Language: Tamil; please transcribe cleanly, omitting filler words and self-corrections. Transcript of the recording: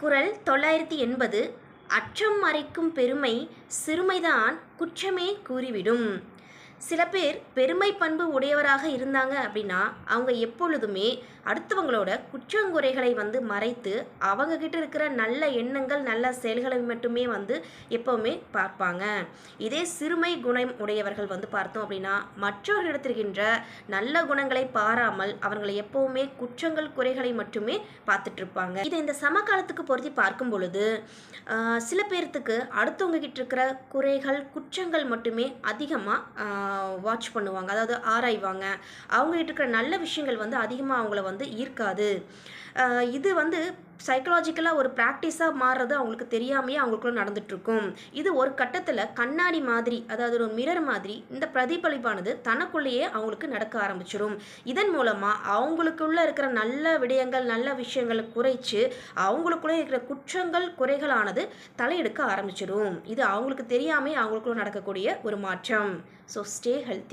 குறள் 980. அற்றம் மறைக்கும் பெருமை சிறுமைதான் குற்றமே கூறிவிடும். சில பேர் பெருமை பண்பு உடையவராக இருந்தாங்க அப்படின்னா அவங்க எப்பொழுதுமே அடுத்தவங்களோட குற்றங்குறைகளை மறைத்து அவங்க கிட்ட இருக்கிற நல்ல எண்ணங்கள் நல்ல செயல்களை மட்டுமே எப்பவுமே பார்ப்பாங்க. இதே சிறுமை குணம் உடையவர்கள் பார்த்தோம் அப்படின்னா மற்றவர்களிடத்திருக்கின்ற நல்ல குணங்களை பாராமல் அவர்களை எப்பவுமே குற்றங்கள் குறைகளை மட்டுமே பார்த்துட்டு இருப்பாங்க. இதை இந்த சமகாலத்துக்கு பொருத்தி பார்க்கும் பொழுது சில பேர்த்துக்கு அடுத்தவங்க கிட்ட இருக்கிற குறைகள் குற்றங்கள் மட்டுமே அதிகமாக வாட்ச் பண்ணுவாங்க, அதாவது ஆராய்வாங்க. அவங்ககிட்ட இருக்கிற நல்ல விஷயங்கள் அதிகமாக அவங்கள ஈர்க்காது. இது சைக்கலாஜிக்கலாக ஒரு ப்ராக்டிஸாக மாறுறது அவங்களுக்கு தெரியாமையே அவங்களுக்குள்ள நடந்துகிட்ருக்கும். இது ஒரு கட்டத்தில் கண்ணாடி மாதிரி, அதாவது ஒரு மிரர் மாதிரி இந்த பிரதிபலிப்பானது தனக்குள்ளேயே அவங்களுக்கு நடக்க ஆரம்பிச்சிடும். இதன் மூலமாக அவங்களுக்குள்ளே இருக்கிற நல்ல விடயங்கள் நல்ல விஷயங்களை குறைச்சி அவங்களுக்குள்ளே இருக்கிற குற்றங்கள் குறைகளானது தலையெடுக்க ஆரம்பிச்சிடும். இது அவங்களுக்கு தெரியாமல் அவங்களுக்குள்ள நடக்கக்கூடிய ஒரு மாற்றம். So stay healthy.